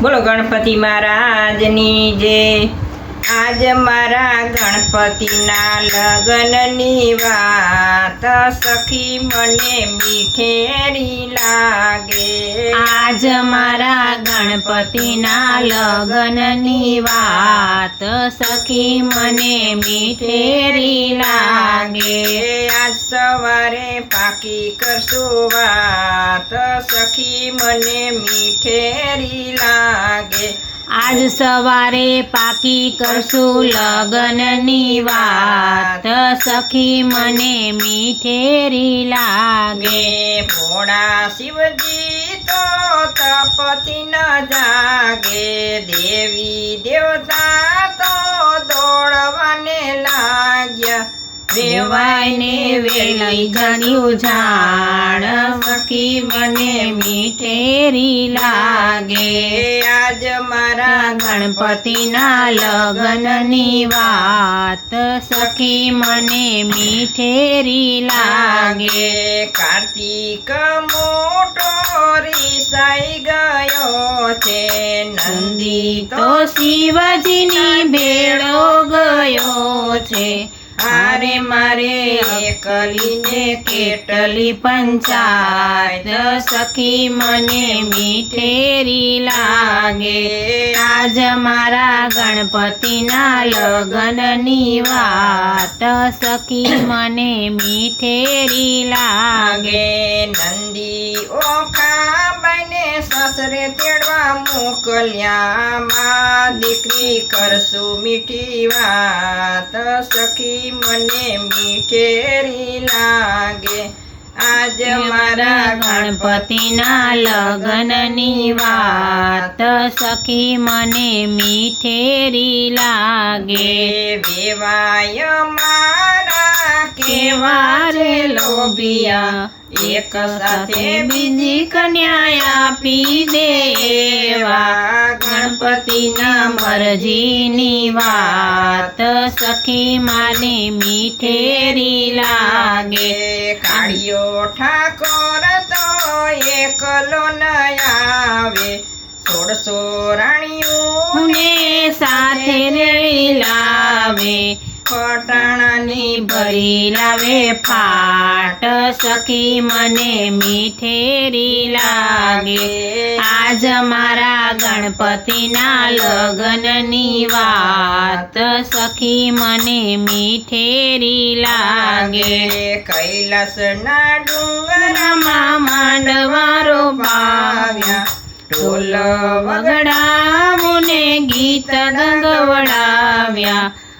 बोलो गणपति महाराजनी जय। आज मारा गणपतिना लगननी वात सखी मने मीठेरी लागे। आज मारा गणपतिना लगननी वात सखी मने मीठेरी लागे। आज सवारे पाकी करशु वात सखी मने मीठेरी लागे। आज सवारे पाकी करशु लगननी वात सखी मने मीठेरी लागे। भोळा शिवजी तो तपति न जागे। देवी देवता तो दौड़वाने लाग्या। वेवायने वेलई गण्यु झाड़ सखी मने मीठेरी लागे। आज मारा गणपतिना लगननी वात सखी मने मीठेरी लागे। कार्तिक मोटो रिसाई गयो छे। नंदी तो शिवजीनी भेड़ो गयो छे। हारे मारे एकलीने केटली पंचायत सखी मने मीठेरी लागे। आज मारा गणपतिना लगननी वात सखी मने मीठेरी लागे। नंदी ओखा बने ससरे तेड़वा मोकल्या। मा दीकरी करशु मीठी वात सखी मने मीठेरी लागे। आज मारा गणपतिना लगननी वात सखी मने मीठेरी लागे। वेवाय मारा केवा रे लोभिया। एक साथे बीजी कन्या आपी देवा। गणपतिना मरजीनी वात सखी माने मीठेरी लागे। काळियो ठाकोर तो एकलो न आवे। 16 राणियों ने साथे रेड़ी लावे। फटाणानी भरी लावे फाट सखी मने मीठेरी लागे। आज मारा गणपतिना लगननी वात सखी मने मीठेरी लागे। कैलासना डुंगरामा मांडवारो पाव्या। ढोल वगडावोने गीत गंगवडाव्या।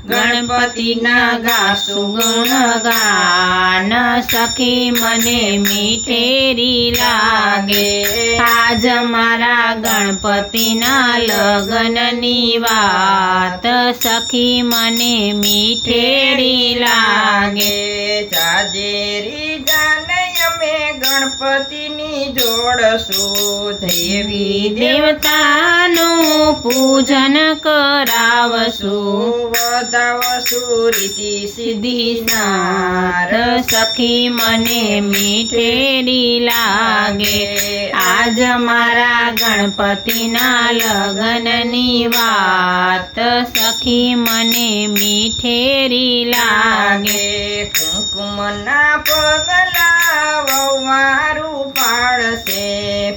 गणपतिना गासु गुणगान सखी मने मीठेरी लागे। आज मारा गणपतिना लगननी वात सखी मने मीठेरी लागे। जाजेरी जाने में गणपतिनी जोड़सु। देवी देवतानु पूजन करावसु। वदावसु रीति सिद्धि सार सखी मने मीठेरी लागे। आज मारा गणपतिना लगननी वात सखी मने मीठेरी लागे। कुंकुमना पगला ववारू पाड़से।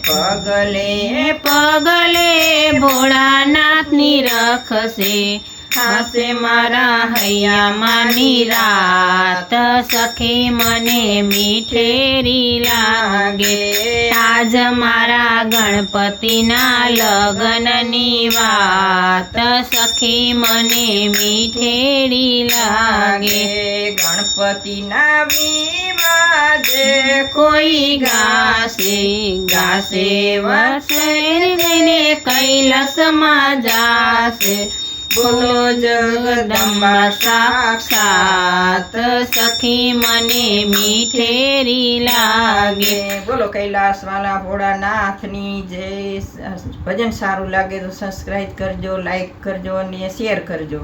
पगले पगले भोळानाथनी रखसे। हासे मारा हैया मानी रात सखी मने मीठेरी लागे। आज मारा गणपतिना लगननी वात सखी मने मीठेरी लागे। गणपतिना विवाजे कोई गासे। गासे वसे जने कैलासमा जासे। बोलो जगदम्बा साक्षात सखी मने मीठेरी लागे। बोलो कैलास वाला भोળાનાથની જય। ભજન સારું લાગે તો સબસ્ક્રાઇબ કરજો, લાઈક કરજો અને શેર કરજો।